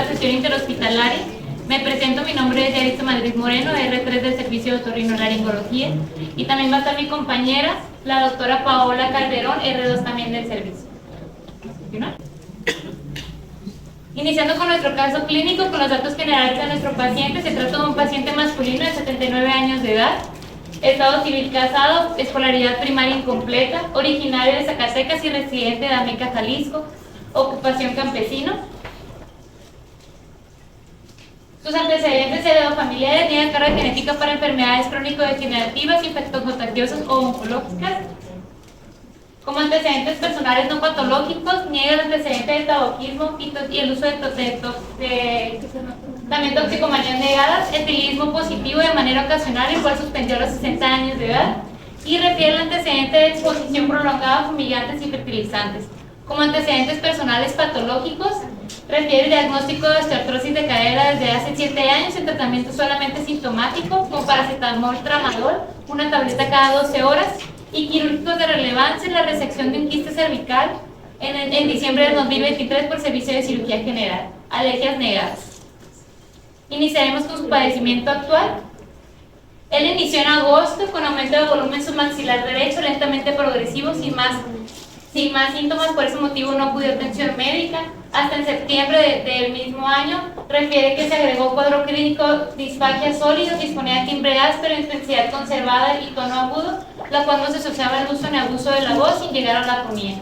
sesión interhospitalaria. Me presento, mi nombre es Yarisa Madrid Moreno, R3 del Servicio de Otorrinolaringología, y también va a estar mi compañera, la doctora Paola Calderón, R2 también del servicio. Iniciando con nuestro caso clínico, con los datos generales de nuestro paciente, se trata de un paciente masculino de 79 años de edad, estado civil casado, escolaridad primaria incompleta, originario de Zacatecas y residente de Ameca, Jalisco, ocupación campesino. Sus antecedentes heredofamiliares tienen carga genética para enfermedades crónico-degenerativas, infectocontagiosas o oncológicas. Como antecedentes personales no patológicos, niega el antecedente de tabaquismo y el uso también toxicomanías negadas, etilismo positivo de manera ocasional, el cual suspendió a los 60 años de edad, y refiere el antecedente de exposición prolongada a fumigantes y fertilizantes. Como antecedentes personales patológicos, refiere el diagnóstico de osteoartrosis de cadera desde hace 7 años en tratamiento solamente sintomático, con paracetamol, tramadol, una tableta cada 12 horas, y quirúrgicos de relevancia, la resección de un quiste cervical en diciembre del 2023 por servicio de cirugía general. Alergias negadas. Iniciaremos con su padecimiento actual. Él inició en agosto con aumento de volumen submaxilar derecho, lentamente progresivo, sin más síntomas, por ese motivo no acudió a atención médica. Hasta en septiembre del mismo año refiere que se agregó cuadro clínico, disfagia sólido, disponía de timbre áspero, intensidad conservada y tono agudo, la cual no se asociaba al uso ni abuso de la voz sin llegar a la afonía.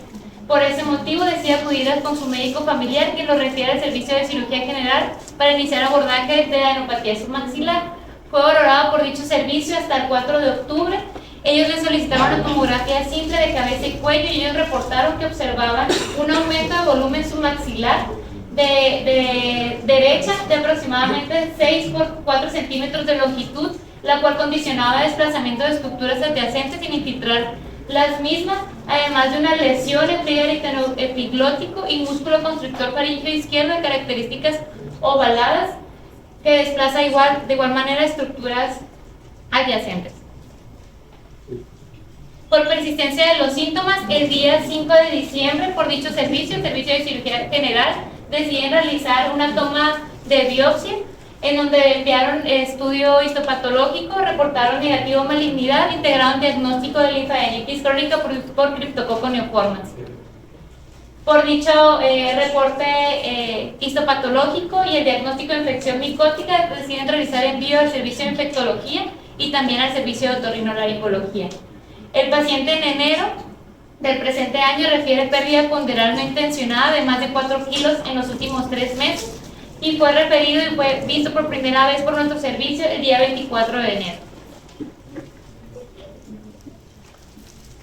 Por ese motivo decide acudir con su médico familiar, quien lo refiere al servicio de cirugía general para iniciar abordaje de la adenopatía submaxilar. Fue valorado por dicho servicio hasta el 4 de octubre. Ellos le solicitaron una tomografía simple de cabeza y cuello y ellos reportaron que observaban un aumento de volumen submaxilar de derecha de aproximadamente 6 por 4 centímetros de longitud, la cual condicionaba desplazamiento de estructuras adyacentes sin infiltrar las mismas, además de una lesión en pliegue epiglótico y músculo constrictor faríngeo izquierdo de características ovaladas que desplaza de igual manera estructuras adyacentes. Por persistencia de los síntomas, el día 5 de diciembre, por dicho servicio, el servicio de cirugía general, deciden realizar una toma de biopsia, en donde enviaron estudio histopatológico, reportaron negativo malignidad, integraron diagnóstico de linfadenitis crónica por Cryptococcus neoformans. Por dicho reporte histopatológico y el diagnóstico de infección micótica, deciden realizar envío al servicio de infectología y también al servicio de otorrinolaringología. El paciente en enero del presente año refiere pérdida ponderal no intencionada de más de 4 kilos en los últimos 3 meses y fue referido y fue visto por primera vez por nuestro servicio el día 24 de enero.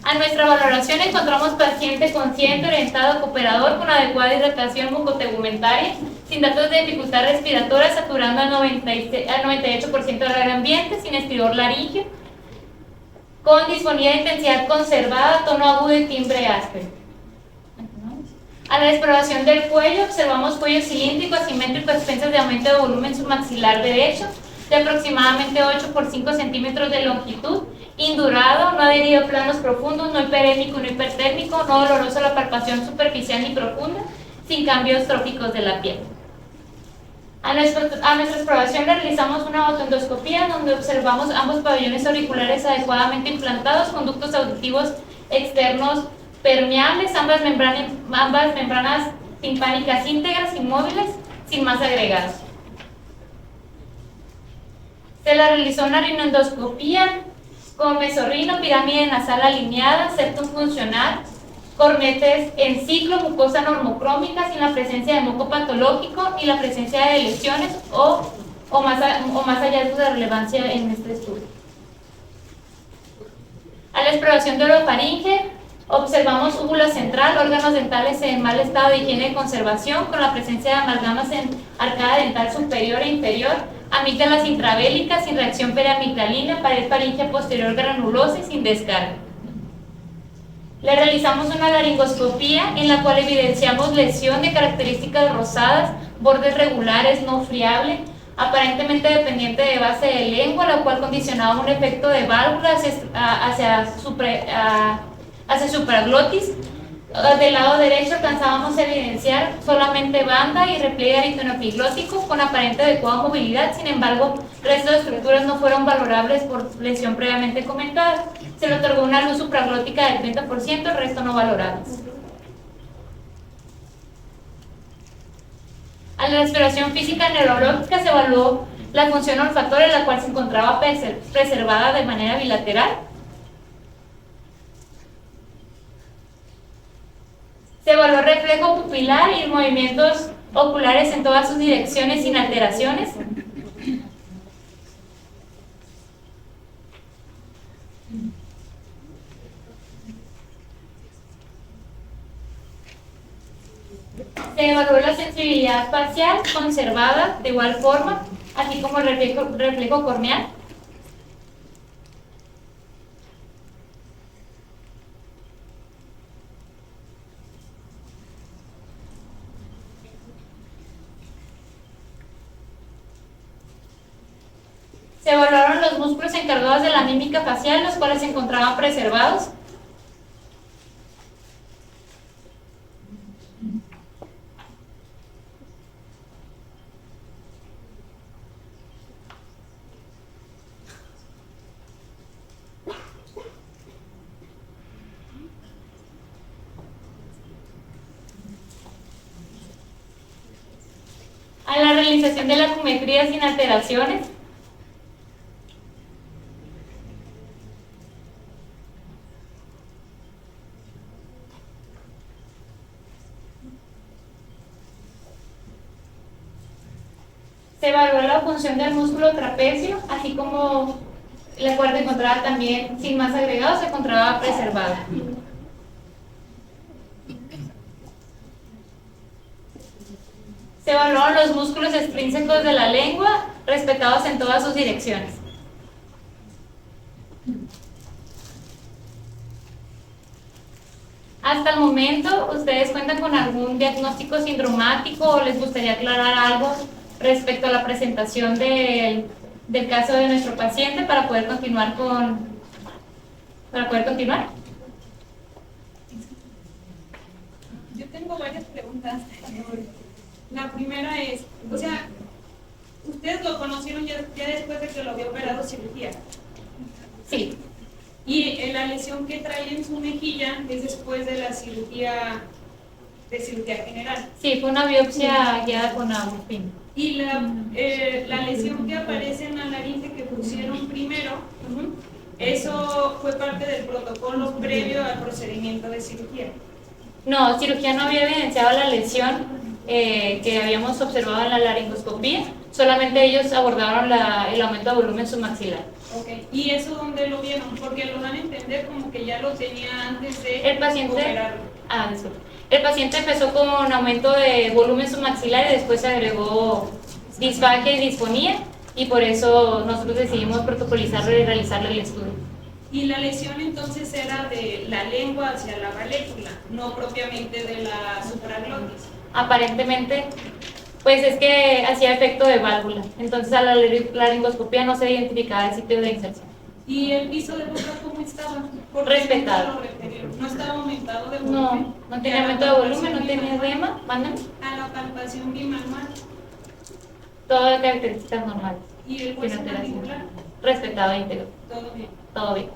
A nuestra valoración encontramos paciente consciente, orientado, cooperador, con adecuada hidratación mucotegumentaria, sin datos de dificultad respiratoria, saturando al 98% del aire ambiente, sin estridor laríngeo, con disponibilidad de intensidad conservada, tono agudo y timbre áspero. A la exploración del cuello, observamos cuello cilíndrico, asimétrico, a expensas de aumento de volumen submaxilar derecho, de aproximadamente 8 por 5 centímetros de longitud, indurado, no adherido a planos profundos, no hiperémico, no hipertérmico, no doloroso la palpación superficial ni profunda, sin cambios tróficos de la piel. A nuestra exploración le realizamos una autoendoscopía donde observamos ambos pabellones auriculares adecuadamente implantados, conductos auditivos externos permeables, ambas membranas timpánicas íntegras, inmóviles, sin más agregados. Se le realizó una rinoendoscopía con mesorrino, pirámide nasal alineada, septum funcional, cornetes en ciclo, mucosa normocrómica sin la presencia de moco patológico y la presencia de lesiones o más hallazgos de relevancia en este estudio. A la exploración de orofaringe, observamos úvula central, órganos dentales en mal estado de higiene y conservación, con la presencia de amalgamas en arcada dental superior e inferior, amígdalas intravélicas sin reacción periamigdalina, pared faríngea posterior granulosa y sin descarga. Le realizamos una laringoscopía en la cual evidenciamos lesión de características rosadas, bordes regulares, no friable, aparentemente dependiente de base de lengua, la cual condicionaba un efecto de válvula hacia supraglotis, Del lado derecho alcanzábamos a evidenciar solamente banda y repliegue aritenoepiglótico con aparente adecuada movilidad. Sin embargo, el resto de estructuras no fueron valorables por lesión previamente comentada. Se le otorgó una luz supraglótica del 30%, el resto no valorables. A la exploración física neurológica se evaluó la función olfatoria, la cual se encontraba preservada de manera bilateral. Se evaluó reflejo pupilar y movimientos oculares en todas sus direcciones sin alteraciones. Se evaluó la sensibilidad facial conservada de igual forma, así como el reflejo corneal. Se evaluaron los músculos encargados de la mímica facial, los cuales se encontraban preservados. A la realización de la acumetría sin alteraciones. Se evaluó la función del músculo trapecio, así como la cual se encontraba también sin más agregados, se encontraba preservada. Se evaluaron los músculos extrínsecos de la lengua, respetados en todas sus direcciones. Hasta el momento, ¿ustedes cuentan con algún diagnóstico sindromático o les gustaría aclarar algo respecto a la presentación del caso de nuestro paciente para poder continuar Yo tengo varias preguntas. La primera es, o sea, ustedes lo conocieron ya después de que lo había operado cirugía. Sí. Y la lesión que trae en su mejilla es después de la cirugía general. Sí, fue una biopsia guiada con morfina. Y la lesión que aparece en la laringe que pusieron primero, eso fue parte del protocolo previo al procedimiento de cirugía. No, cirugía no había evidenciado la lesión que habíamos observado en la laringoscopía, solamente ellos abordaron el aumento de volumen submaxilar. Okay. ¿Y eso dónde lo vieron? Porque lo dan a entender como que ya lo tenía antes de el paciente operarlo. Disculpe. El paciente empezó con aumento de volumen submaxilar y después se agregó disfagia y disfonía, y por eso nosotros decidimos protocolizarlo y realizarle el estudio. Y la lesión entonces era de la lengua hacia la valécula, no propiamente de la supraglotis. Aparentemente, pues es que hacía efecto de válvula, entonces a la laringoscopía no se identificaba el sitio de inserción. ¿Y el piso de boca cómo estaba? Respetado. ¿No estaba aumentado de volumen? No tenía aumento de volumen, no tenía edema. Mándame. A la palpación bimanual. Todas características normales. ¿Y el hueso mandibular? Respetado e íntegro. Todo bien. Todo bien.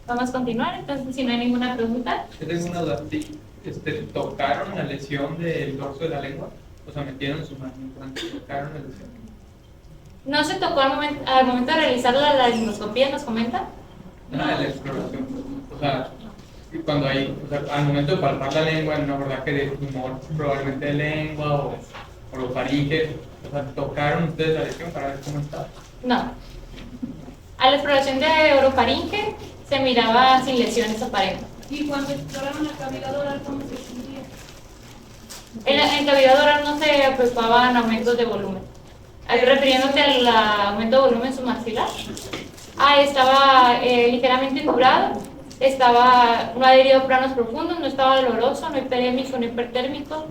Vamos a continuar, entonces, si no hay ninguna pregunta. Yo tengo una duda. ¿Tocaron la lesión del dorso de la lengua? O sea, metieron su mano, tocaron la lesión. No se tocó al momento de realizar la laringoscopía, ¿nos comenta? Nada de la exploración. O sea, cuando al momento de palpar la lengua, en un abordaje de tumor, probablemente de lengua o los faringes, o sea, ¿tocaron ustedes la lesión para ver cómo estaba? No. A la exploración de orofaringe se miraba sin lesiones aparentes. ¿Y cuando exploraron la cavidad oral, cómo se sentía? En cavidad oral no se preocupaban aumentos de volumen. Refiriéndote al aumento de volumen submaxilar. Estaba ligeramente indurado, no adherido a planos profundos, no estaba doloroso, no hiperémico, no hipertérmico.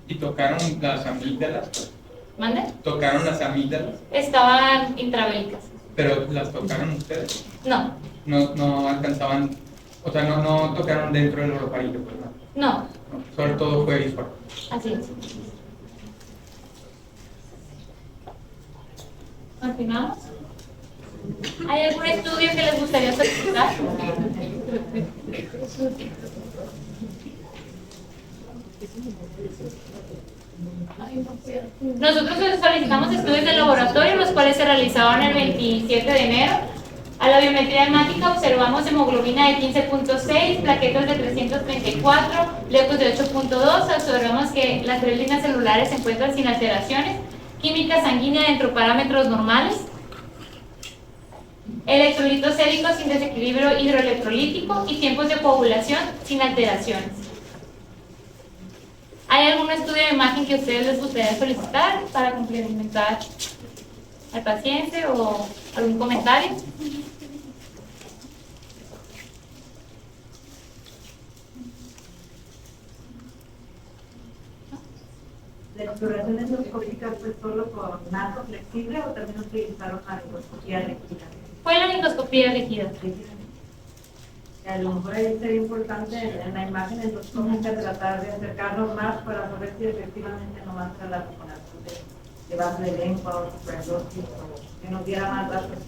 ¿Y tocaron las amígdalas? ¿Mande? ¿Tocaron las amígdalas? Estaban intravésicas. Pero las tocaron ustedes. No, No alcanzaban, o sea, no tocaron dentro del orofaringe, pues no. no, No, sobre todo fue visual. así es. Continuamos. ¿Hay algún estudio que les gustaría solicitar? Nosotros solicitamos estudios de laboratorio, los cuales se realizaron el 27 de enero. A la biometría hemática observamos hemoglobina de 15.6, plaquetas de 334, leucos de 8.2. Observamos que las 3 líneas celulares se encuentran sin alteraciones. Química sanguínea dentro de parámetros normales. Electrolitos séricos sin desequilibrio hidroelectrolítico y tiempos de coagulación sin alteraciones. ¿Hay algún estudio de imagen que a ustedes les gustaría solicitar para complementar al paciente o algún comentario? ¿La exploración endoscópica fue solo con naso flexible o también utilizaron la endoscopía rígida? Fue la endoscopía rígida. A lo mejor ahí sería importante en la imagen endoscópica tratar de acercarnos más para saber si efectivamente no va a ser la vacunación de base de lengua o superdosis o que nos diera más datos.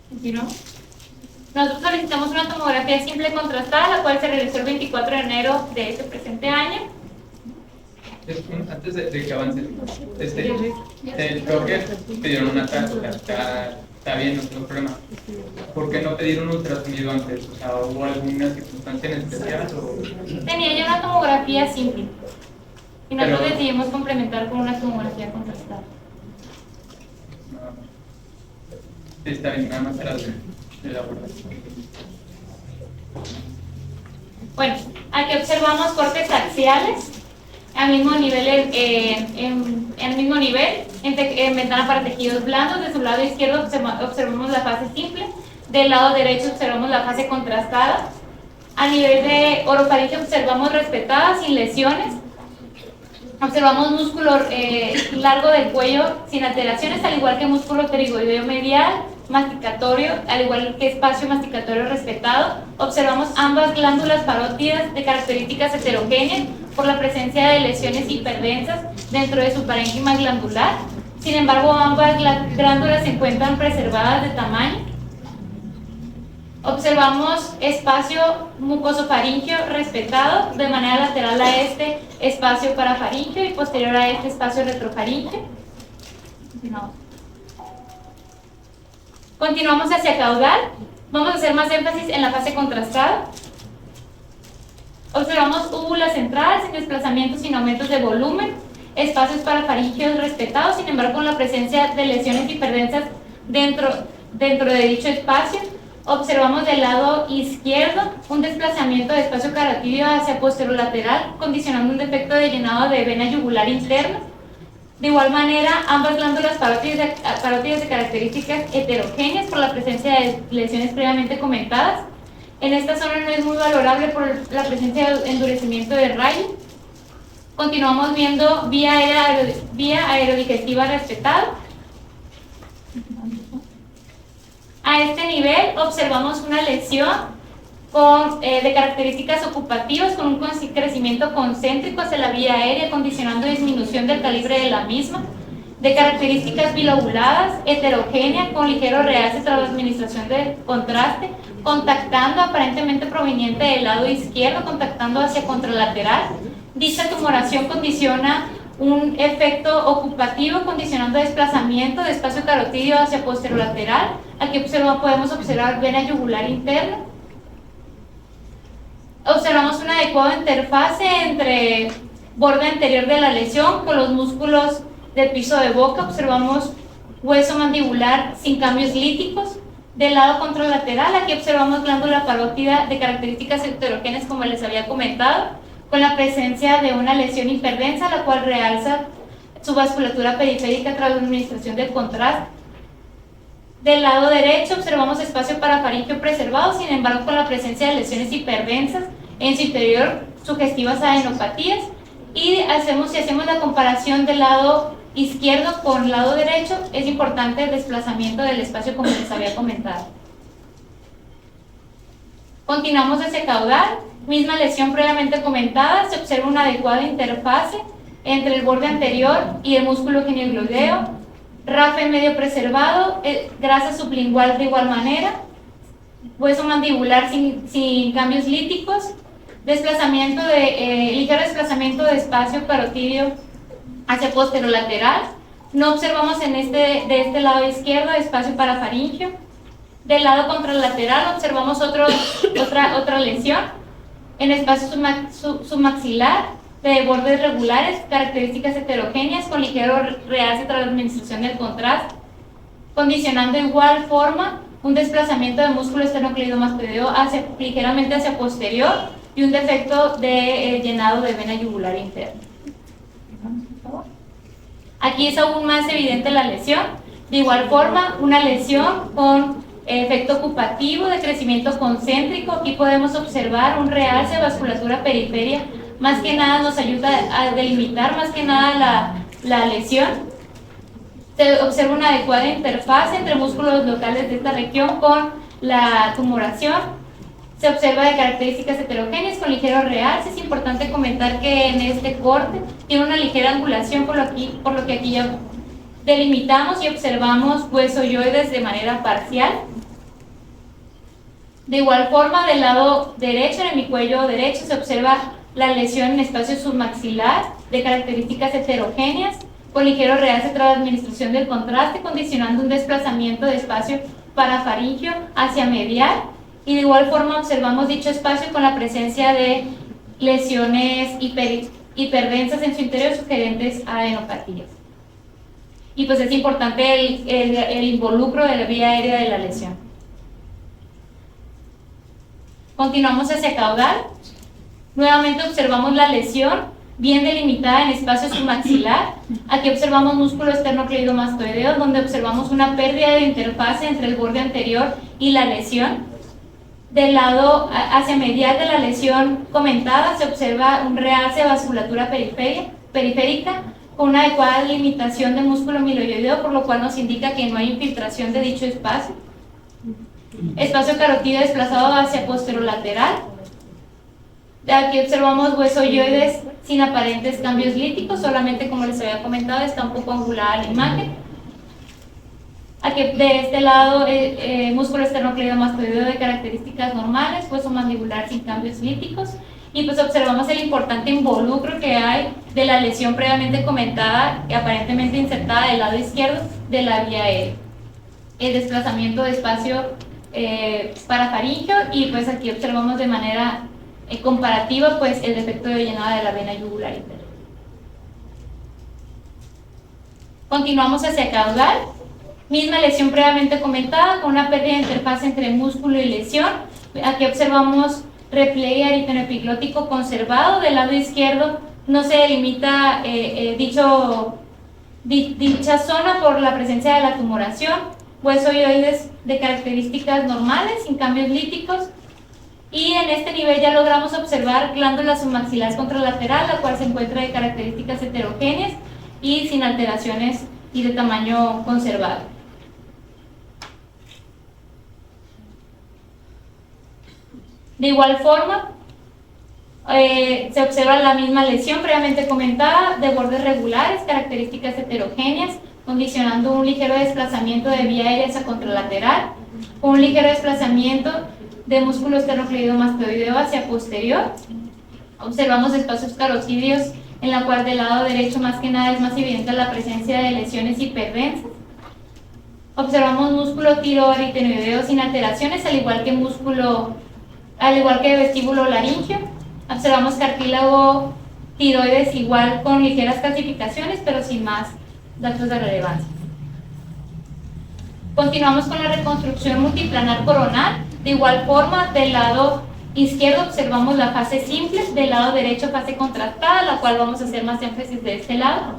¿Continuamos? Nosotros solicitamos una tomografía simple contrastada, la cual se realizó el 24 de enero de este presente año. Antes de que avance, creo que pidieron una tasa, está bien, no tengo problema. ¿Por qué no pedir un ultrasonido antes? O sea, ¿hubo alguna circunstancia en especial? O... Tenía ya una tomografía simple y nosotros Pero- decidimos complementar con una tomografía contrastada. Sí, está bien, nada más era de la verdad. Bueno, aquí observamos cortes axiales al mismo nivel, en el mismo nivel, en ventana para tejidos blandos. De su lado izquierdo observamos la fase simple, del lado derecho observamos la fase contrastada. A nivel de orofaringe observamos respetada, sin lesiones. Observamos músculo largo del cuello sin alteraciones, al igual que músculo pterigoideo medial, masticatorio, al igual que espacio masticatorio respetado. Observamos ambas glándulas parótidas de características heterogéneas por la presencia de lesiones hiperdensas dentro de su parénquima glandular. Sin embargo, ambas glándulas se encuentran preservadas de tamaño. Observamos espacio mucosofaringeo respetado, de manera lateral a este espacio parafaringeo y posterior a este espacio retrofaringeo. Continuamos hacia caudal. Vamos a hacer más énfasis en la fase contrastada. Observamos úvula central sin desplazamientos, sin aumentos de volumen, espacios parafaringeos respetados, sin embargo con la presencia de lesiones hiperdensas dentro de dicho espacio. Observamos del lado izquierdo un desplazamiento de espacio carotídeo hacia posterolateral, condicionando un defecto de llenado de vena yugular interna. De igual manera, ambas glándulas parótidas de características heterogéneas por la presencia de lesiones previamente comentadas. En esta zona no es muy valorable por la presencia de endurecimiento de rayo. Continuamos viendo vía aerodigestiva respetada. A este nivel observamos una lesión de características ocupativas con un crecimiento concéntrico hacia la vía aérea, condicionando disminución del calibre de la misma, de características bilobuladas, heterogénea, con ligero realce tras la administración de contraste, contactando aparentemente proveniente del lado izquierdo, contactando hacia contralateral. Dicha tumoración condiciona un efecto ocupativo, condicionando desplazamiento de espacio carotídeo hacia posterolateral. Aquí podemos observar vena yugular interna. Observamos una adecuada interfase entre borde anterior de la lesión con los músculos del piso de boca. Observamos hueso mandibular sin cambios líticos. Del lado contralateral, aquí observamos glándula parótida de características heterogéneas, como les había comentado, con la presencia de una lesión hiperdensa, la cual realza su vasculatura periférica tras la administración del contraste. Del lado derecho observamos espacio parafaringeo preservado, sin embargo con la presencia de lesiones hiperdensas en su interior sugestivas a adenopatías. Y si hacemos la comparación del lado izquierdo con lado derecho, es importante el desplazamiento del espacio como les había comentado. Continuamos hacia caudal, misma lesión previamente comentada, se observa una adecuada interfase entre el borde anterior y el músculo genioglodeo, rafe medio preservado, grasa sublingual de igual manera, hueso mandibular sin cambios líticos, ligero desplazamiento de espacio carotidio hacia posterolateral. No observamos de este lado izquierdo espacio parafaringeo. Del lado contralateral observamos otra lesión en espacio submaxilar de bordes regulares, características heterogéneas con ligero realce tras la administración del contraste, condicionando de igual forma un desplazamiento de músculo esternocleidomastoideo ligeramente hacia posterior y un defecto de llenado de vena yugular interna. Aquí es aún más evidente la lesión. De igual forma, una lesión con efecto ocupativo de crecimiento concéntrico. Aquí podemos observar un realce de vasculatura periferia. Más que nada nos ayuda a delimitar más que nada la lesión. Se observa una adecuada interfaz entre músculos locales de esta región con la tumoración. Se observa de características heterogéneas con ligero realce. Es importante comentar que en este corte tiene una ligera angulación, por lo que aquí ya delimitamos y observamos huesoyoides de manera parcial. De igual forma, del lado derecho, en mi cuello derecho, se observa la lesión en espacio submaxilar de características heterogéneas con ligero realce tras la administración del contraste, condicionando un desplazamiento de espacio parafaringeo hacia medial. Y de igual forma observamos dicho espacio con la presencia de lesiones hiperdensas en su interior sugerentes a adenopatías. Y pues es importante el involucro de la vía aérea de la lesión. Continuamos hacia caudal. Nuevamente observamos la lesión bien delimitada en espacio submaxilar. Aquí observamos músculo esternocleidomastoideo, donde observamos una pérdida de interfase entre el borde anterior y la lesión. Del lado hacia medial de la lesión comentada se observa un realce de vasculatura periférica con una adecuada limitación de músculo miloioideo, por lo cual nos indica que no hay infiltración de dicho espacio. Espacio carotidio desplazado hacia posterolateral. Aquí observamos huesoyoides sin aparentes cambios líticos, solamente como les había comentado está un poco angulada la imagen. Aquí de este lado músculo esternocleidomastoideo de características normales, hueso mandibular sin cambios líticos, y pues observamos el importante involucro que hay de la lesión previamente comentada y aparentemente insertada del lado izquierdo de la vía aérea. El desplazamiento de espacio parafaringeo, y pues aquí observamos de manera comparativa pues el defecto de llenado de la vena yugular interna. Continuamos hacia caudal. Misma lesión previamente comentada con una pérdida de interfaz entre músculo y lesión. Aquí observamos repliegue aritenoepiglótico conservado. Del lado izquierdo no se delimita dicha zona por la presencia de la tumoración. Huesoyoides de características normales, sin cambios líticos. Y en este nivel ya logramos observar glándula submaxilar contralateral, la cual se encuentra de características heterogéneas y sin alteraciones y de tamaño conservado. De igual forma, se observa la misma lesión previamente comentada de bordes regulares, características heterogéneas, condicionando un ligero desplazamiento de vía aérea hacia contralateral, un ligero desplazamiento de músculo esternocleidomastoideo hacia posterior. Observamos espacios carotidios en la cual del lado derecho más que nada es más evidente la presencia de lesiones hiperdensas. Observamos músculo tiroaritenoideo sin alteraciones, al igual que vestíbulo laríngeo. Observamos cartílago tiroides igual con ligeras calcificaciones, pero sin más datos de relevancia. Continuamos con la reconstrucción multiplanar coronal. De igual forma, del lado izquierdo observamos la fase simple, del lado derecho fase contrastada, la cual vamos a hacer más énfasis de este lado.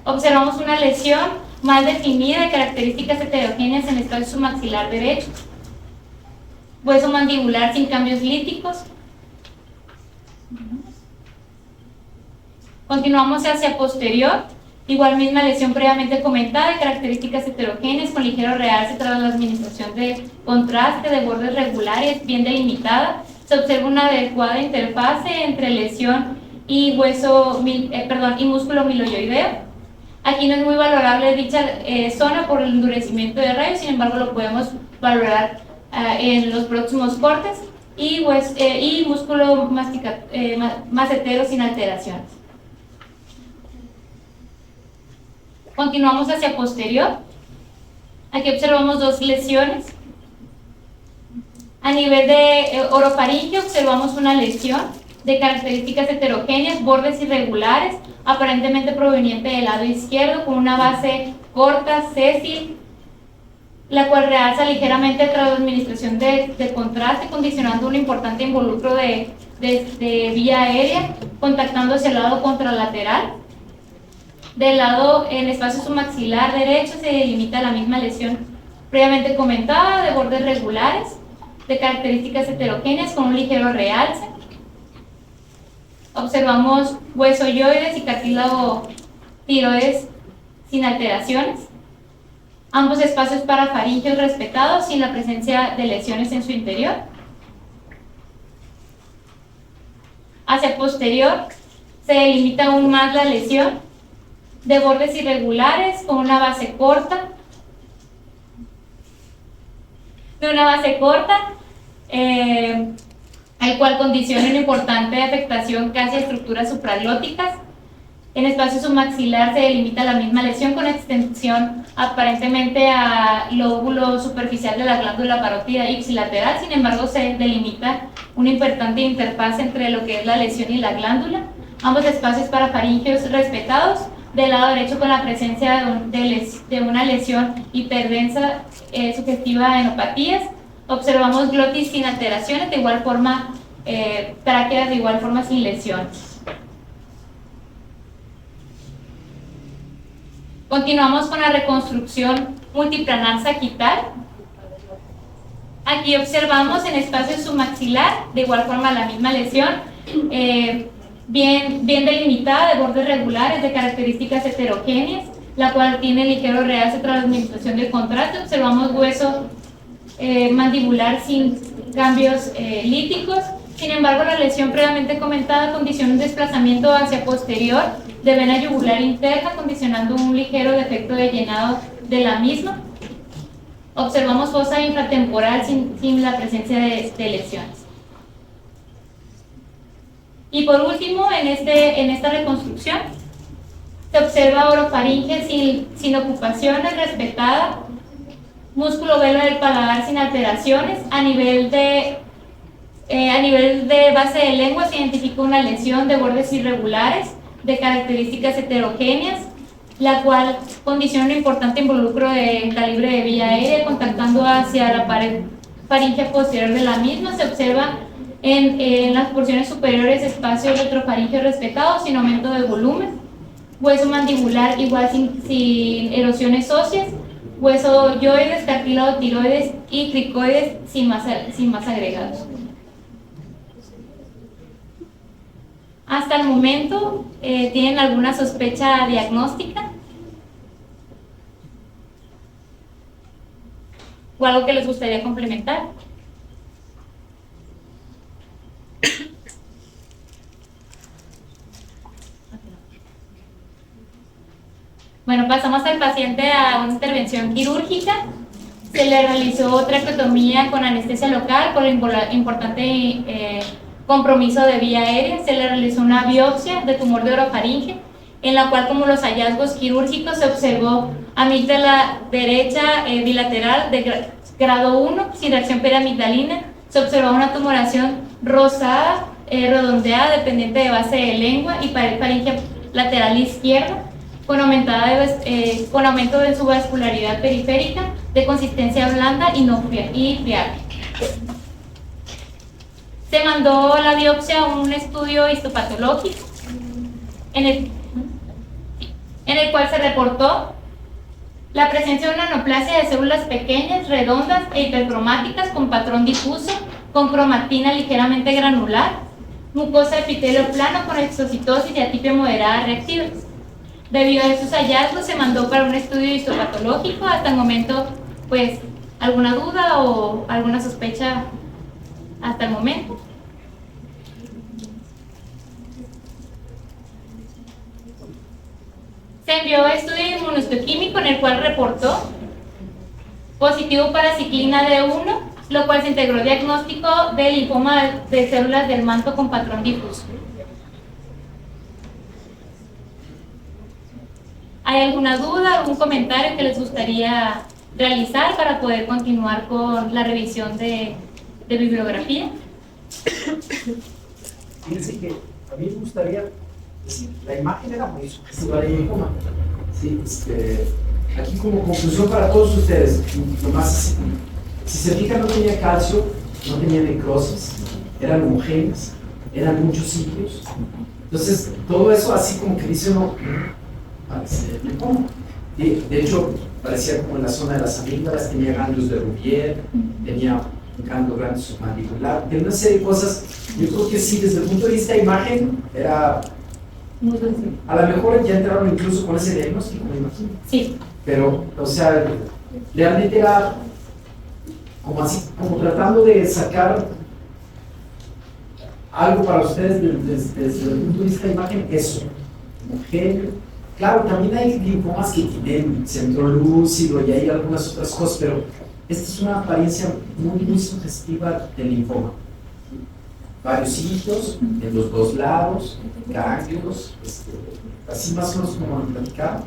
Observamos una lesión más definida de características heterogéneas en el espacio submaxilar derecho. Hueso mandibular sin cambios líticos. Continuamos hacia posterior Igual misma lesión previamente comentada, de características heterogéneas con ligero realce tras la administración de contraste, de bordes regulares, bien delimitada. Se observa una adecuada interfase entre lesión y y músculo miloioideo. Aquí no es muy valorable dicha zona por el endurecimiento de rayos, sin embargo lo podemos valorar en los próximos cortes, y músculo macetero sin alteraciones. Continuamos hacia posterior. Aquí observamos dos lesiones. A nivel de orofaringeo observamos una lesión de características heterogéneas, bordes irregulares, aparentemente proveniente del lado izquierdo, con una base corta, sésil, la cual realza ligeramente tras la administración de contraste, condicionando un importante involucro de vía aérea, contactando hacia el lado contralateral. Del lado, en el espacio submaxilar derecho, se delimita la misma lesión previamente comentada, de bordes regulares, de características heterogéneas con un ligero realce. Observamos huesoyoides y cartílago tiroides sin alteraciones. Ambos espacios parafaríngeos respetados, sin la presencia de lesiones en su interior. Hacia posterior se delimita aún más la lesión, de bordes irregulares con una base corta, el cual condiciona una importante afectación casi a estructuras supraglóticas. En espacio submaxilar se delimita la misma lesión con extensión aparentemente al lóbulo superficial de la glándula parótida ipsilateral, sin embargo se delimita una importante interfaz entre lo que es la lesión y la glándula. Ambos espacios parafaríngeos respetados, del lado derecho con la presencia de una lesión hiperdensa sugestiva a enopatías. Observamos glotis sin alteraciones, de igual forma tráqueas de igual forma sin lesiones. Continuamos con la reconstrucción multiplanar sagital. Aquí observamos en espacio submaxilar, de igual forma la misma lesión, bien delimitada, de bordes regulares, de características heterogéneas, la cual tiene ligero realce tras la administración del contraste. Observamos hueso mandibular sin cambios líticos. Sin embargo, la lesión previamente comentada condiciona un desplazamiento hacia posterior de vena yugular interna, condicionando un ligero defecto de llenado de la misma. Observamos fosa infratemporal sin la presencia de lesiones. Y por último, en esta reconstrucción, se observa orofaringe sin ocupaciones, respetada, músculo velo del paladar sin alteraciones. A nivel de base de lengua se identifica una lesión de bordes irregulares, de características heterogéneas, la cual condiciona un importante involucro de calibre de vía aérea, contactando hacia la pared faríngea posterior de la misma. Se observa en las porciones superiores espacio retrofaríngeo respetado, sin aumento de volumen. Hueso mandibular igual sin erosiones óseas. Hueso yoides, cartílago tiroides y cricoides sin más agregados. Hasta el momento, ¿tienen alguna sospecha diagnóstica? ¿O algo que les gustaría complementar? Bueno, pasamos al paciente a una intervención quirúrgica. Se le realizó traqueotomía con anestesia local por el importante compromiso de vía aérea. Se le realizó una biopsia de tumor de orofaringe, en la cual, como los hallazgos quirúrgicos, se observó amígdala derecha bilateral de grado 1 sin reacción periamigdalina. Se observó una tumoración rosada, redondeada, dependiente de base de lengua y pared faríngea lateral izquierda, con aumento de su vascularidad periférica, de consistencia blanda y friable. Se mandó la biopsia a un estudio histopatológico en el cual se reportó la presencia de una neoplasia de células pequeñas, redondas e hipercromáticas con patrón difuso, con cromatina ligeramente granular, mucosa epitelio plano con exocitosis y atipia moderada reactiva. Debido a estos hallazgos se mandó para un estudio histopatológico. Hasta el momento, pues, ¿alguna duda o alguna sospecha hasta el momento? Se envió estudio inmunohistoquímico en el cual reportó positivo para ciclina D1, lo cual se integró diagnóstico de linfoma de células del manto con patrón difuso. ¿Hay alguna duda, algún comentario que les gustaría realizar para poder continuar con la revisión de bibliografía? Fíjense que a mí me gustaría decir, la imagen era muy sugestiva de linfoma. Sí, aquí como conclusión para todos ustedes, nomás, si se fijan, no tenía calcio, no tenía necrosis, eran homogéneas, eran muchos sitios. Entonces, todo eso así como que dice uno, parece linfoma. De hecho, parecía como en la zona de las amígdalas, tenía ganglios de Rubier, tenía un ganglio grande submandibular, tenía una serie de cosas. Yo creo que sí, desde el punto de vista de imagen, era... A lo mejor ya entraron incluso con ese diagnóstico, me imagino. Sí. Pero, o sea, realmente era como así, como tratando de sacar algo para ustedes desde el punto de vista de imagen, eso, homogéneo. Claro, también hay linfomas que tienen centro lúcido y hay algunas otras cosas, pero esta es una apariencia muy sugestiva del linfoma. Varios sitios en los dos lados, ganglios, así más o menos como lo platicaba.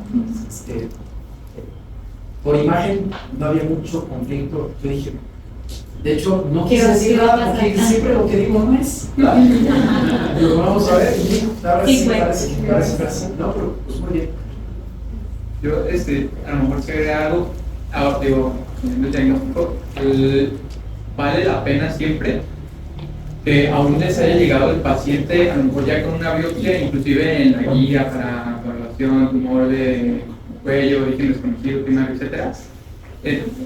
Por imagen no había mucho conflicto. Yo dije, de hecho, no quise decir nada porque siempre lo que digo no es. Pero vamos a ver, ahora sí parece. No, pero pues muy bien. Yo, a lo mejor se ve algo, ahora digo, en el diagnóstico, vale la pena siempre que aún les haya llegado el paciente, a lo mejor ya con una biopsia, inclusive en la guía para evaluación, tumor de cuello, origen desconocido, primario, etc.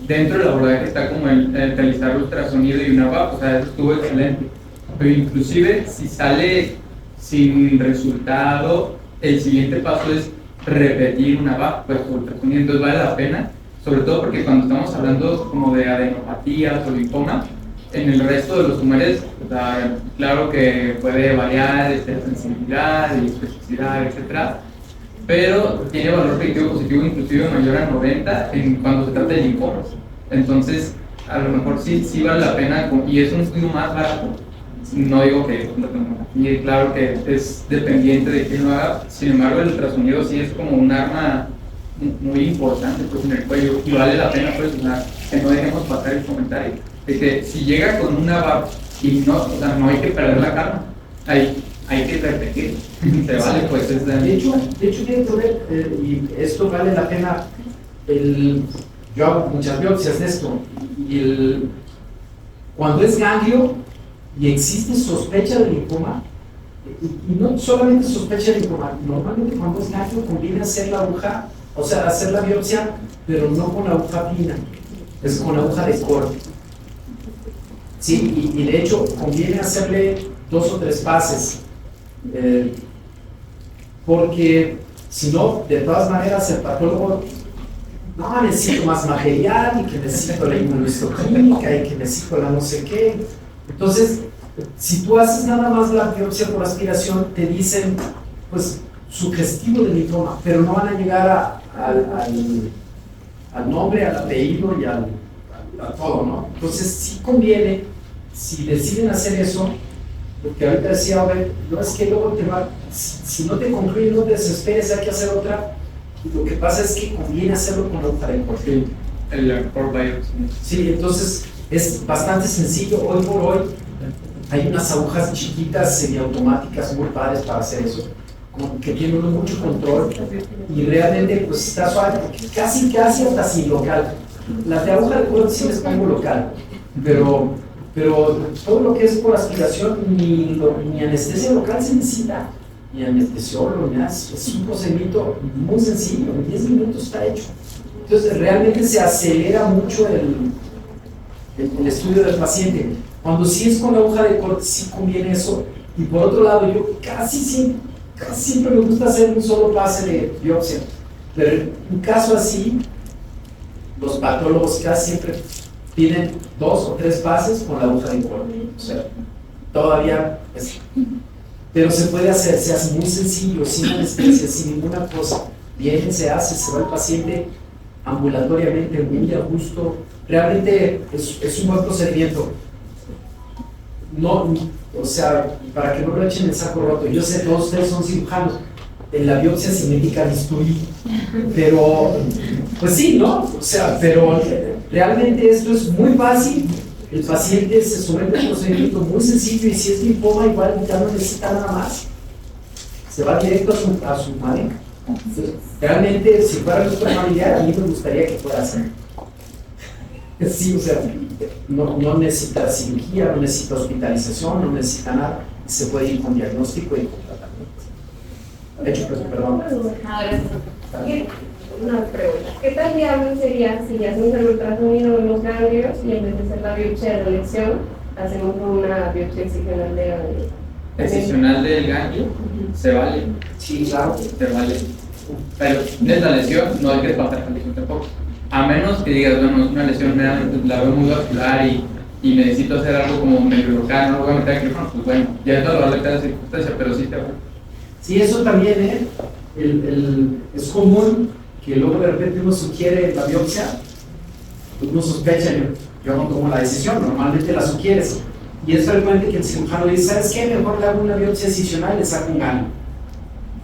Dentro del abordaje está como el realizar ultrasonido y una VAP, o sea, eso estuvo excelente. Pero inclusive si sale sin resultado, el siguiente paso es repetir una VAP, pues ultrasonido, entonces vale la pena, sobre todo porque cuando estamos hablando como de adenopatías o linfoma, en el resto de los tumores, o sea, claro que puede variar sensibilidad y especificidad, etc. Pero tiene valor predictivo positivo inclusive mayor a 90 cuando se trata de linfomas. Entonces, a lo mejor sí vale la pena, y es un estudio más barato. No digo que y claro que es dependiente de quién lo haga, sin embargo el ultrasonido sí es como un arma muy importante pues, en el cuello, y vale la pena pues, que no dejemos pasar el comentario de que si llega con una VAP y no, o sea, no hay que perder la calma, hay que repetir, se vale pues es de hecho director, y esto vale la pena, yo hago muchas biopsias de esto, y cuando es ganglio y existe sospecha de linfoma, y no solamente sospecha de linfoma, normalmente cuando es ganglio conviene hacer la aguja, o sea, hacer la biopsia, pero no con aguja fina, es con aguja de corte. Sí, y de hecho conviene hacerle 2 o 3 pases, porque si no, de todas maneras el patólogo, no, necesito más material, y que necesito la inmunohistoquímica, y que necesito la no sé qué. Entonces, si tú haces nada más la biopsia por aspiración, te dicen, pues, sugestivo de linfoma, pero no van a llegar al nombre, al apellido y a todo, ¿no? Entonces, sí conviene, si deciden hacer eso, porque ahorita decía, no es que luego te va, si no te concluye, no te desesperes, hay que hacer otra. Lo que pasa es que conviene hacerlo con otra de corte. El core biopsy. Sí, entonces es bastante sencillo. Hoy por hoy hay unas agujas chiquitas semiautomáticas muy padres para hacer eso, como que tienen mucho control y realmente pues está suave, casi hasta sin local. Las de aguja de corte sí les pongo local, pero todo lo que es por aspiración, ni anestesia local se necesita, ni anestesiólogo, ni nada. Es un procedimiento muy sencillo, en 10 minutos está hecho. Entonces realmente se acelera mucho el estudio del paciente. Cuando sí es con la aguja de corte, sí conviene eso. Y por otro lado, yo casi casi siempre me gusta hacer un solo pase de biopsia, pero en un caso así, los patólogos casi siempre piden 2 o 3 pases con la aguja de cobre. O sea, todavía, pues, pero se puede hacer, se hace muy sencillo, sin anestesia, sin ninguna cosa. Viene, se hace, se va el paciente ambulatoriamente, muy a gusto. Realmente es un buen procedimiento. No, o sea, para que no lo echen en saco roto, yo sé, todos ustedes son cirujanos, en la biopsia significa bisturí, pero, pues sí, ¿no? O sea, pero realmente esto es muy fácil, el paciente se somete a un procedimiento muy sencillo y si es linfoma igual ya no necesita nada más, se va directo a su manejo. Realmente, si fuera nuestro familiar, a mí me gustaría que fuera así. Sí, o sea, no necesita cirugía, no necesita hospitalización, no necesita nada, se puede ir con diagnóstico y con tratamiento. De hecho, pues, perdón. Una pregunta. ¿Qué tan viable sería si hacemos el ultrasonido en los ganglios y en vez de hacer la biopsia de la lesión, hacemos una biopsia excisional de ganglio? Excisional del ganglio, se vale. Sí, claro. Se vale. Pero de la lesión no hay que tratar la lesión tampoco. A menos que digas, bueno, es una lesión, la veo muy vascular y necesito hacer algo como medio local, no lo voy a meter aquí, pues bueno, ya es todo lo que la circunstancia, pero sí te va. Sí, eso también, es común que luego de repente uno sugiere la biopsia, uno sospecha, yo no tomo la decisión, normalmente la sugieres. Y es frecuente que el cirujano dice, ¿sabes qué? Mejor le hago una biopsia excisional y le saco un ganglio.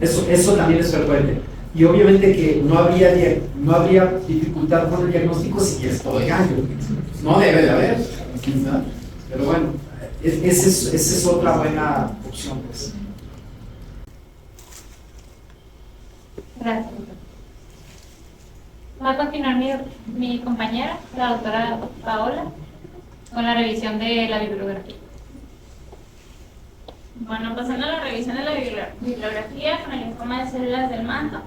Eso también es frecuente. Y obviamente que no habría dificultad con el diagnóstico si quieres todo el ganglio. No debe de haber. ¿No? Pero bueno, esa es otra buena opción. Pues. Gracias. Va a continuar mi compañera, la doctora Paola, con la revisión de la bibliografía. Bueno, pasando a la revisión de la bibliografía con el linfoma de células del manto,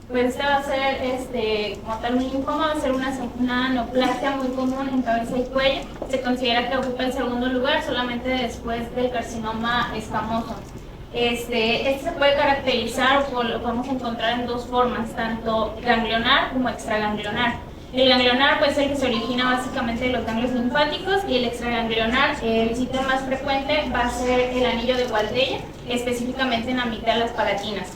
pues este va a ser, como tal, un linfoma, va a ser una neoplasia muy común en cabeza y cuello. Se considera que ocupa el segundo lugar solamente después del carcinoma escamoso. Este se puede caracterizar o lo podemos encontrar en 2 formas, tanto ganglionar como extraganglionar. El ganglionar pues, es el que se origina básicamente de los ganglios linfáticos y el extraganglionar, el sitio más frecuente va a ser el anillo de Waldeyer, específicamente en la amígdalas palatinas.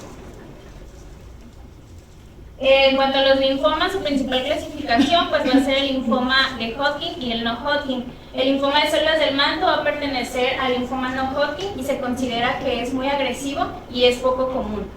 En cuanto a los linfomas, su principal clasificación pues, va a ser el linfoma de Hodgkin y el no Hodgkin. El linfoma de células del manto va a pertenecer al linfoma no Hodgkin y se considera que es muy agresivo y es poco común.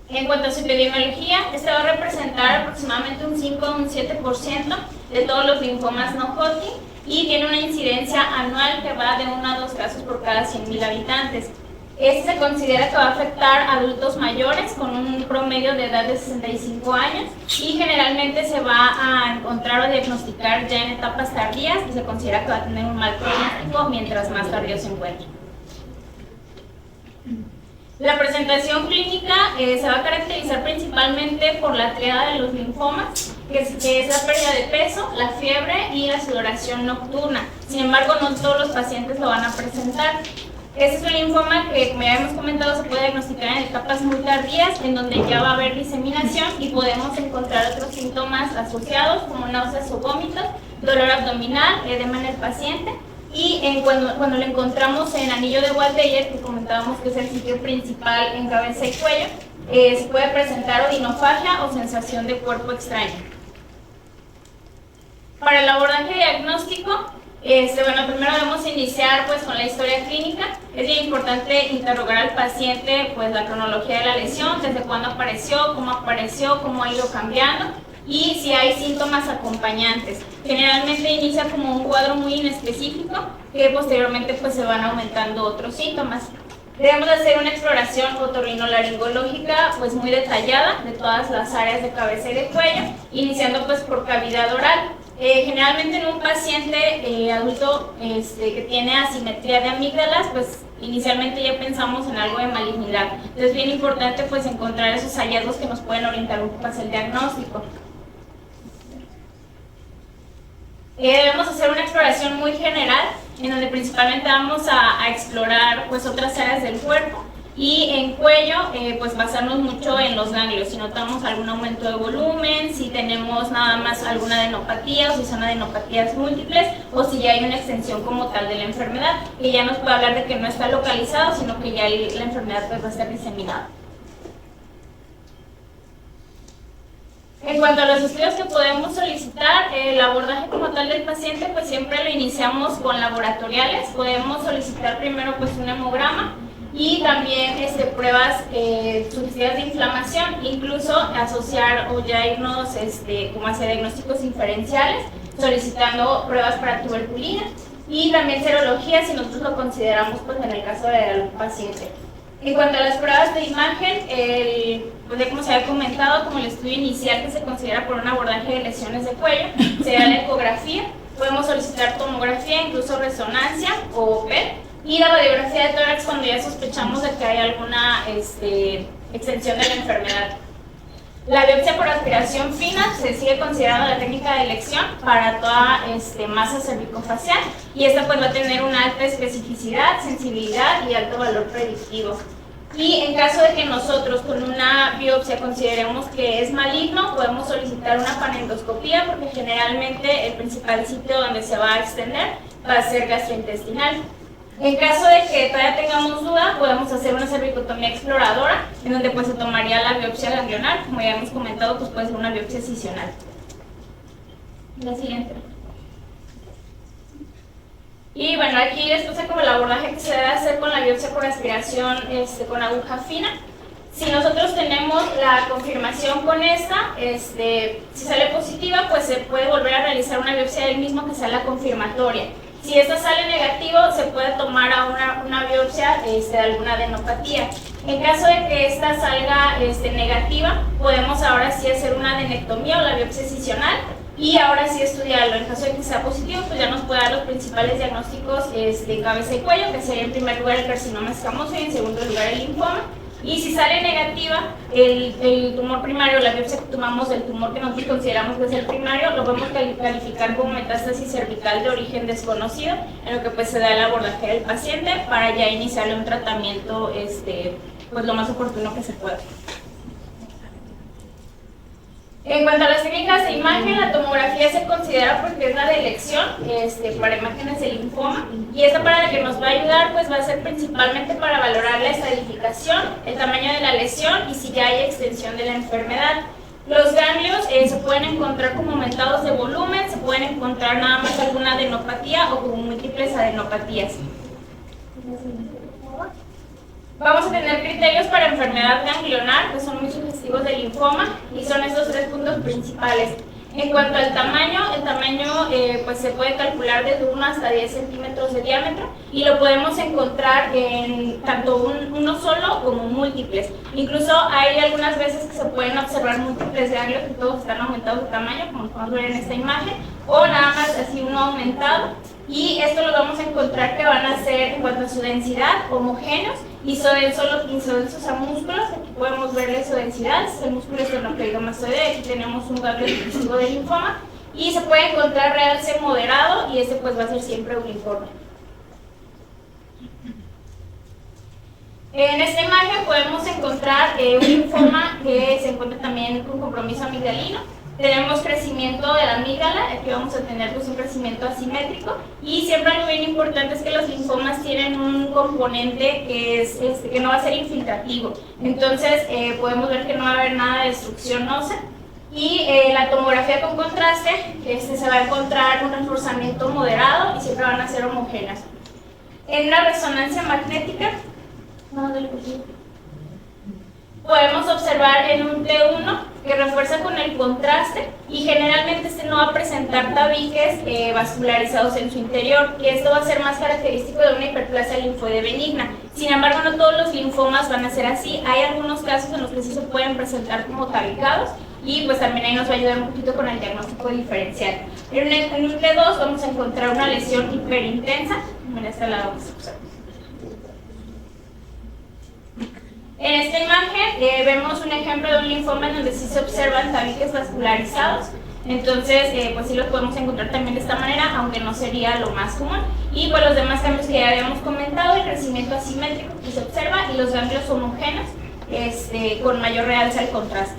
En cuanto a su epidemiología, este va a representar aproximadamente un 5 o un 7% de todos los linfomas no Hodgkin y tiene una incidencia anual que va de 1 a 2 casos por cada 100.000 habitantes. Este se considera que va a afectar a adultos mayores con un promedio de edad de 65 años y generalmente se va a encontrar o diagnosticar ya en etapas tardías y se considera que va a tener un mal pronóstico mientras más tardío se encuentre. La presentación clínica se va a caracterizar principalmente por la triada de los linfomas, que es la pérdida de peso, la fiebre y la sudoración nocturna. Sin embargo, no todos los pacientes lo van a presentar. Este es un linfoma que, como ya hemos comentado, se puede diagnosticar en etapas muy tardías, en donde ya va a haber diseminación y podemos encontrar otros síntomas asociados, como náuseas o vómitos, dolor abdominal, edema en el paciente. Y cuando lo encontramos en anillo de Waldeyer, que comentábamos que es el sitio principal en cabeza y cuello, se puede presentar odinofagia o sensación de cuerpo extraño. Para el abordaje diagnóstico, bueno, primero vamos a iniciar pues, con la historia clínica. Es bien importante interrogar al paciente pues, la cronología de la lesión, desde cuándo apareció, cómo ha ido cambiando y si hay síntomas acompañantes. Generalmente inicia como un cuadro muy inespecífico que posteriormente pues, se van aumentando otros síntomas. Debemos hacer una exploración otorrinolaringológica pues, muy detallada de todas las áreas de cabeza y de cuello, iniciando pues, por cavidad oral. Generalmente en un paciente adulto que tiene asimetría de amígdalas, pues inicialmente ya pensamos en algo de malignidad. Entonces es bien importante pues encontrar esos hallazgos que nos pueden orientar un poco hacia el diagnóstico. Debemos hacer una exploración muy general, en donde principalmente vamos a explorar pues otras áreas del cuerpo. Y en cuello, pues basarnos mucho en los ganglios, si notamos algún aumento de volumen, si tenemos nada más alguna adenopatía o si son adenopatías múltiples o si ya hay una extensión como tal de la enfermedad, que ya nos puede hablar de que no está localizado, sino que ya la enfermedad pues va a estar diseminada. En cuanto a los estudios que podemos solicitar, el abordaje como tal del paciente, pues siempre lo iniciamos con laboratoriales. Podemos solicitar primero pues un hemograma y también pruebas sugestivas de inflamación, incluso asociar o ya irnos como hacia diagnósticos inferenciales, solicitando pruebas para tuberculina y también serología si nosotros lo consideramos pues en el caso de algún paciente. En cuanto a las pruebas de imagen, pues ya como se había comentado, como el estudio inicial que se considera por un abordaje de lesiones de cuello, sería la ecografía. Podemos solicitar tomografía, incluso resonancia o PET, y la radiografía de tórax cuando ya sospechamos de que hay alguna extensión de la enfermedad. La biopsia por aspiración fina se sigue considerando la técnica de elección para toda masa cervicofacial y esta pues va a tener una alta especificidad, sensibilidad y alto valor predictivo. Y en caso de que nosotros con una biopsia consideremos que es maligno, podemos solicitar una panendoscopía porque generalmente el principal sitio donde se va a extender va a ser gastrointestinal. En caso de que todavía tengamos duda, podemos hacer una cervicotomía exploradora, en donde pues se tomaría la biopsia ganglionar, como ya hemos comentado, pues puede ser una biopsia excisional. La siguiente. Y bueno, aquí les puse como el abordaje que se debe hacer con la biopsia por aspiración con aguja fina. Si nosotros tenemos la confirmación con esta, si sale positiva, pues se puede volver a realizar una biopsia del mismo que sea la confirmatoria. Si esta sale negativo, se puede tomar a una biopsia de alguna adenopatía. En caso de que esta salga negativa, podemos ahora sí hacer una adenectomía o la biopsia excisional y ahora sí estudiarlo. En caso de que sea positivo, pues ya nos puede dar los principales diagnósticos de cabeza y cuello, que sería en primer lugar el carcinoma escamoso y en segundo lugar el linfoma. Y si sale negativa, el tumor primario, la biopsia que tomamos del tumor que nosotros consideramos que es el primario, lo podemos calificar como metástasis cervical de origen desconocido, en lo que pues se da el abordaje del paciente para ya iniciarle un tratamiento pues lo más oportuno que se pueda. En cuanto a las técnicas de imagen, la tomografía se considera porque es la de elección para imágenes de linfoma y esta para la que nos va a ayudar pues va a ser principalmente para valorar la estratificación, el tamaño de la lesión y si ya hay extensión de la enfermedad. Los ganglios se pueden encontrar como aumentados de volumen, se pueden encontrar nada más alguna adenopatía o como múltiples adenopatías. Vamos a tener criterios para enfermedad ganglionar, que son muy sugestivos del linfoma, y son estos tres puntos principales. En cuanto al tamaño, pues se puede calcular desde 1 hasta 10 centímetros de diámetro y lo podemos encontrar en tanto uno solo como múltiples. Incluso hay algunas veces que se pueden observar múltiples ganglios que todos están aumentados de tamaño, como podemos ver en esta imagen, o nada más así uno aumentado. Y esto lo vamos a encontrar que van a ser, en cuanto a su densidad, homogéneos y solo insodensos a músculos. Aquí podemos ver la isodensidad, es el músculo esternocleidomastoideo, aquí tenemos un ganglio exclusivo de linfoma y se puede encontrar realce moderado y este pues va a ser siempre uniforme. En esta imagen podemos encontrar un linfoma que se encuentra también con compromiso amigdalino. Tenemos crecimiento de la amígdala, aquí vamos a tener pues un crecimiento asimétrico y siempre algo bien importante es que los linfomas tienen un componente que es que no va a ser infiltrativo, entonces podemos ver que no va a haber nada de destrucción ósea y la tomografía con contraste se va a encontrar un reforzamiento moderado y siempre van a ser homogéneas. En una resonancia magnética podemos observar en un T1 que refuerza con el contraste y generalmente no va a presentar tabiques vascularizados en su interior, que esto va a ser más característico de una hiperplasia linfoide benigna. Sin embargo, no todos los linfomas van a ser así. Hay algunos casos en los que sí se pueden presentar como tabicados y pues también ahí nos va a ayudar un poquito con el diagnóstico diferencial. En un T2 vamos a encontrar una lesión hiperintensa, en este lado vamos a observar. En esta imagen vemos un ejemplo de un linfoma en donde sí se observan tabiques vascularizados, entonces pues sí los podemos encontrar también de esta manera, aunque no sería lo más común. Y pues los demás cambios que ya habíamos comentado, el crecimiento asimétrico que se observa y los ganglios homogéneos con mayor realza al contraste.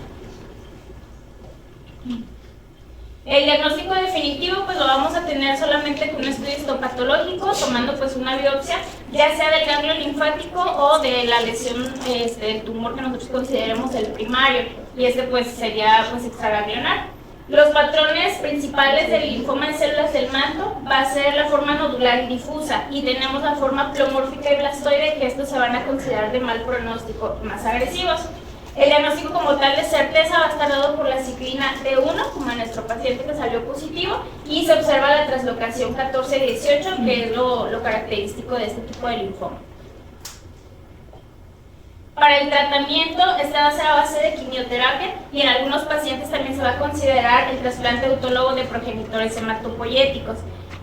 El diagnóstico definitivo pues lo vamos a tener solamente con un estudio histopatológico, tomando pues una biopsia, ya sea del ganglio linfático o de la lesión del tumor que nosotros consideremos el primario, y pues sería pues extraganglionar. Los patrones principales del linfoma de células del manto va a ser la forma nodular y difusa, y tenemos la forma pleomórfica y blastoide, que estos se van a considerar de mal pronóstico, más agresivos. El diagnóstico como tal de certeza va a estar dado por la ciclina D1, como en nuestro paciente que salió positivo, y se observa la translocación 14-18, que es lo característico de este tipo de linfoma. Para el tratamiento, esta va a ser a base de quimioterapia, y en algunos pacientes también se va a considerar el trasplante autólogo de progenitores hematopoyéticos.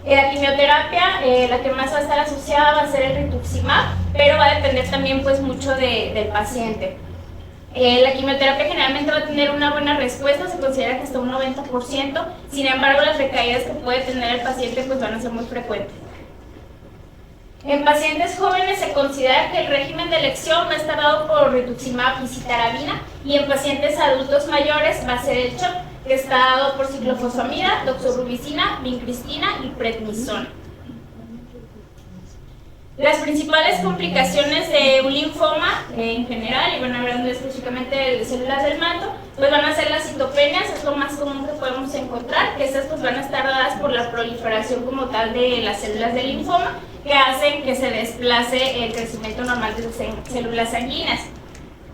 La quimioterapia, la que más va a estar asociada va a ser el rituximab, pero va a depender también pues mucho del paciente. La quimioterapia generalmente va a tener una buena respuesta, se considera que hasta un 90%, sin embargo las recaídas que puede tener el paciente pues van a ser muy frecuentes. En pacientes jóvenes se considera que el régimen de elección va a estar dado por rituximab y citarabina, y en pacientes adultos mayores va a ser el CHOP, que está dado por ciclofosfamida, doxorubicina, vincristina y prednisona. Las principales complicaciones de un linfoma en general, y bueno, hablando específicamente de células del manto, pues van a ser las citopenias, es lo más común que podemos encontrar, que estas pues van a estar dadas por la proliferación como tal de las células del linfoma, que hacen que se desplace el crecimiento normal de células sanguíneas.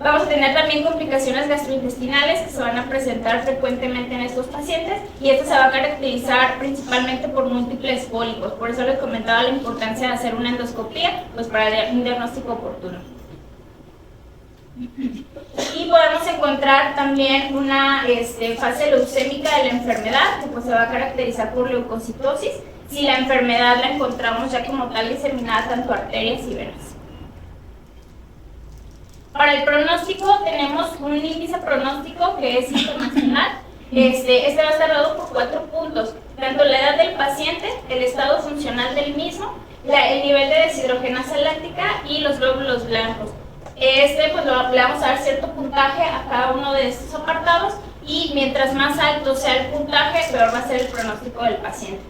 Vamos a tener también complicaciones gastrointestinales que se van a presentar frecuentemente en estos pacientes, y esto se va a caracterizar principalmente por múltiples pólipos. Por eso les comentaba la importancia de hacer una endoscopía pues para un diagnóstico oportuno. Y podemos encontrar también una fase leucémica de la enfermedad, que pues se va a caracterizar por leucocitosis, si la enfermedad la encontramos ya como tal diseminada tanto arterias y venas. Para el pronóstico tenemos un índice pronóstico que es internacional. Este va a estar dado por 4 puntos, tanto la edad del paciente, el estado funcional del mismo, el nivel de deshidrogenasa láctica y los glóbulos blancos. Pues le vamos a dar cierto puntaje a cada uno de estos apartados, y mientras más alto sea el puntaje, peor va a ser el pronóstico del paciente.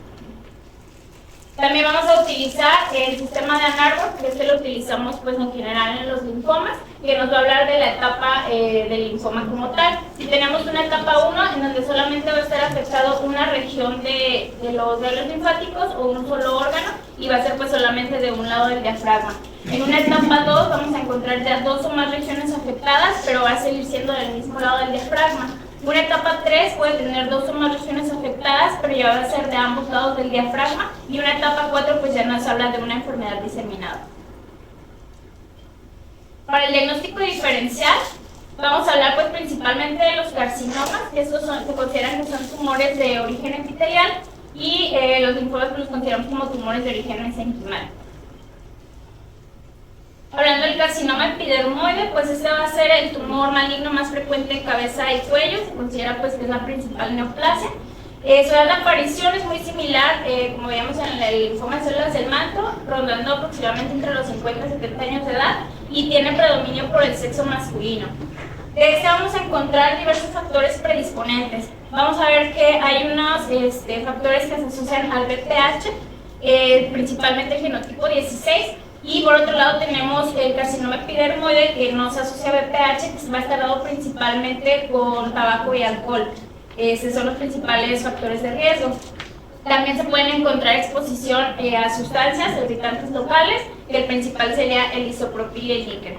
También vamos a utilizar el sistema de Ann Arbor, que lo utilizamos pues en general en los linfomas, que nos va a hablar de la etapa del linfoma como tal. Si tenemos una etapa 1, en donde solamente va a estar afectado una región de los ganglios linfáticos o un solo órgano, y va a ser pues solamente de un lado del diafragma. En una etapa 2 vamos a encontrar ya 2 o más regiones afectadas, pero va a seguir siendo del mismo lado del diafragma. Una etapa 3 puede tener 2 o más regiones afectadas, pero ya va a ser de ambos lados del diafragma, y una etapa 4 pues ya nos habla de una enfermedad diseminada. Para el diagnóstico diferencial vamos a hablar pues principalmente de los carcinomas, que estos se consideran que son tumores de origen epitelial, y los linfomas pues los consideramos como tumores de origen mesenquimal. Hablando del carcinoma epidermoide, pues este va a ser el tumor maligno más frecuente en cabeza y cuello, se considera pues que es la principal neoplasia. Su edad de aparición es muy similar, como veíamos en el linfoma de células del manto, rondando aproximadamente entre los 50 y 70 años de edad, y tiene predominio por el sexo masculino. De este vamos a encontrar diversos factores predisponentes. Vamos a ver que hay unos factores que se asocian al BPH, principalmente el genotipo 16, y por otro lado tenemos el carcinoma epidermoide, que no se asocia a BPH, que va a estar dado principalmente con tabaco y alcohol. Estos son los principales factores de riesgo. También se pueden encontrar exposición a sustancias irritantes locales, y el principal sería el isopropil y el níquel.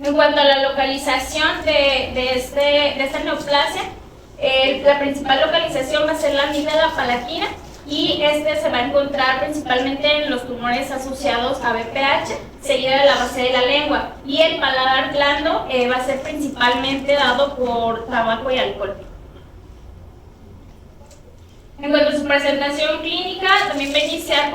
En cuanto a la localización de esta neoplasia, la principal localización va a ser la amígdala palatina, y se va a encontrar principalmente en los tumores asociados a BPH, seguida de la base de la lengua, y el paladar blando va a ser principalmente dado por tabaco y alcohol. En cuanto a su presentación clínica, también va a iniciar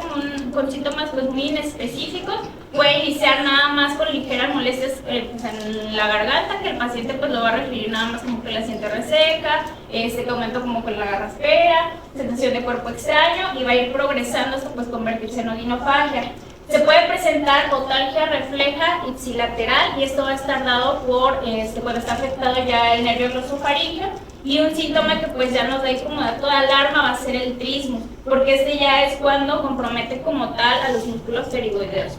con síntomas pues muy inespecíficos. Puede iniciar nada más con ligeras molestias pues en la garganta, que el paciente pues lo va a referir nada más como que la siente reseca, que aumenta como con la garraspera, sensación de cuerpo extraño, y va a ir progresando hasta pues convertirse en odinofagia. Se puede presentar otalgia refleja ipsilateral y esto va a estar dado por cuando está afectado ya el nervio glosofaríngeo, y un síntoma que pues ya nos da ahí como dato de alarma va a ser el trismo, porque este ya es cuando compromete como tal a los músculos pterigoideos.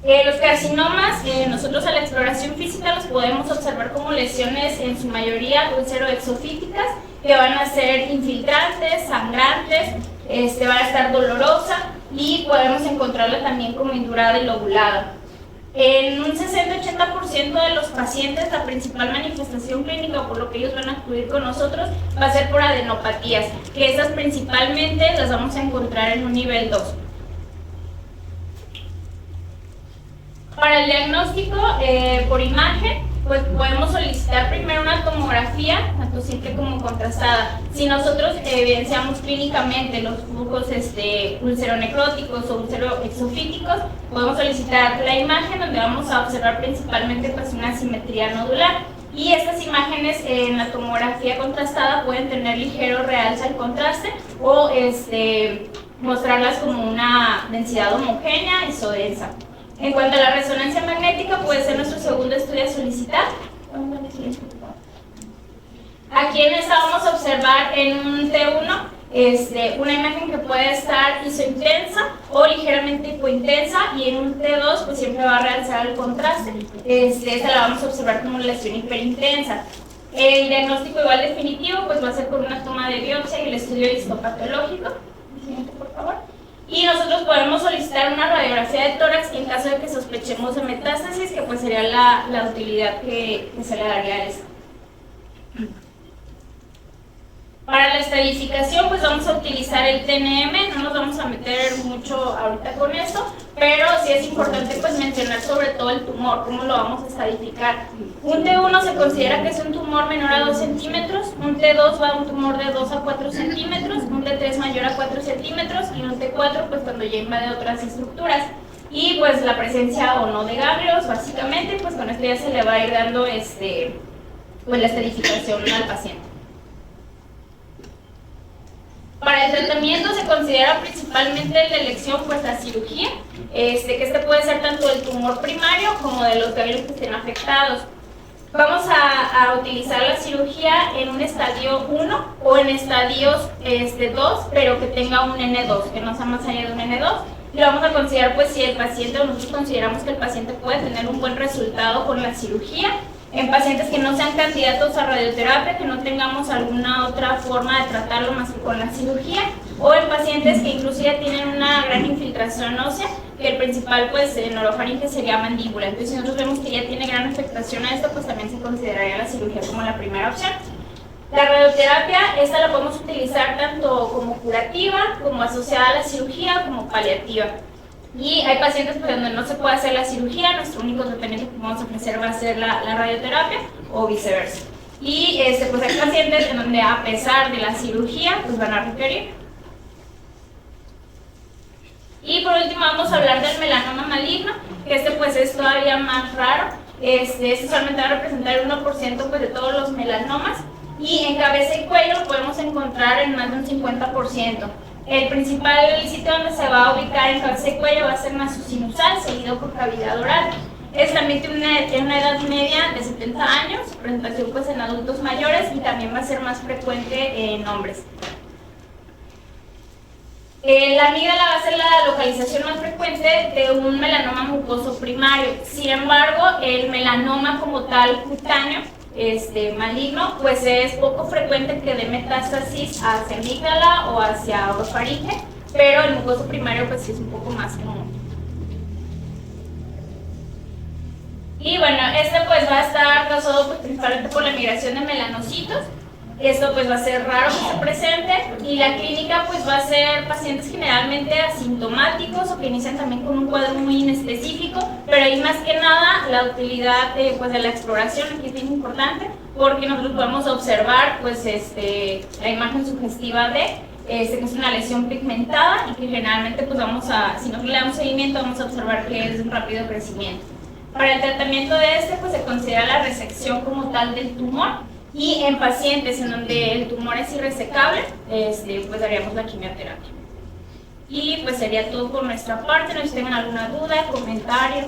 Los carcinomas, nosotros a la exploración física los podemos observar como lesiones en su mayoría úlcero-exofíticas, que van a ser infiltrantes, sangrantes, va a estar dolorosa y podemos encontrarla también como indurada y lobulada. En un 60-80% de los pacientes la principal manifestación clínica por lo que ellos van a acudir con nosotros va a ser por adenopatías, que esas principalmente las vamos a encontrar en un nivel 2. Para el diagnóstico por imagen, pues podemos solicitar primero una tomografía, tanto simple como contrastada. Si nosotros evidenciamos clínicamente los flujos ulceronecróticos o ulceroexofíticos, podemos solicitar la imagen donde vamos a observar principalmente pues una simetría nodular. Y estas imágenes en la tomografía contrastada pueden tener ligero realce al contraste o mostrarlas como una densidad homogénea isodensa. En cuanto a la resonancia magnética, puede ser nuestro segundo estudio a solicitar. Aquí en esta vamos a observar en un T1 una imagen que puede estar isointensa o ligeramente hipointensa, y en un T2 pues siempre va a realzar el contraste. Esta la vamos a observar como lesión hiperintensa. El diagnóstico igual definitivo pues va a ser con una toma de biopsia y el estudio histopatológico. Siguiente, por favor. Y nosotros podemos solicitar una radiografía de tórax en caso de que sospechemos de metástasis, que pues sería la utilidad que se le daría a esta. Para la estadificación pues vamos a utilizar el TNM, no nos vamos a meter mucho ahorita con eso, pero sí es importante pues mencionar sobre todo el tumor, cómo lo vamos a estadificar. Un T1 se considera que es un tumor menor a 2 centímetros, un T2 va a un tumor de 2 a 4 centímetros, un T3 mayor a 4 centímetros y un T4 pues cuando ya invade otras estructuras. Y pues la presencia o no de ganglios, básicamente, pues con esto ya se le va a ir dando pues la estadificación al paciente. Para el tratamiento se considera principalmente el de elección pues la cirugía, que puede ser tanto del tumor primario como de los ganglios que estén afectados. Vamos a utilizar la cirugía en un estadio 1 o en estadios 2, pero que tenga un N2, que no sea más allá de un N2. Y vamos a considerar pues si el paciente, o nosotros consideramos que el paciente puede tener un buen resultado con la cirugía. En pacientes que no sean candidatos a radioterapia, que no tengamos alguna otra forma de tratarlo más que con la cirugía, o en pacientes que incluso ya tienen una gran infiltración ósea, que el principal pues en orofaringe sería mandíbula. Entonces si nosotros vemos que ya tiene gran afectación a esto, pues también se consideraría la cirugía como la primera opción. La radioterapia, esta la podemos utilizar tanto como curativa, como asociada a la cirugía, como paliativa. Y hay pacientes pues, donde no se puede hacer la cirugía, nuestro único tratamiento que vamos a ofrecer va a ser la radioterapia o viceversa. Y pues hay pacientes en donde a pesar de la cirugía pues van a requerir. Y por último vamos a hablar del melanoma maligno, que pues es todavía más raro. Solamente va a representar el 1% pues, de todos los melanomas, y en cabeza y cuello lo podemos encontrar en más de un 50%. El principal sitio donde se va a ubicar en cabeza y cuello va a ser nasosinusal, seguido por cavidad oral. También tiene una edad media de 70 años, presentación pues en adultos mayores, y también va a ser más frecuente en hombres. La amígdala va a ser la localización más frecuente de un melanoma mucoso primario. Sin embargo, el melanoma como tal cutáneo, maligno, pues es poco frecuente que dé metástasis hacia amígdala o hacia orofaringe, pero el mucoso primario pues sí es un poco más común. Y bueno, pues va a estar causado pues, principalmente por la migración de melanocitos. Esto pues va a ser raro que se presente, y la clínica pues va a ser pacientes generalmente asintomáticos o que inician también con un cuadro muy inespecífico, pero ahí más que nada la utilidad pues, de la exploración aquí es bien importante, porque nosotros podemos observar pues la imagen sugestiva de que es una lesión pigmentada, y que generalmente pues si no le damos seguimiento vamos a observar que es de un rápido crecimiento. Para el tratamiento de pues se considera la resección como tal del tumor. Y en pacientes en donde el tumor es irresecable, pues daríamos la quimioterapia. Y pues sería todo por nuestra parte. No sé si tengan alguna duda, comentario.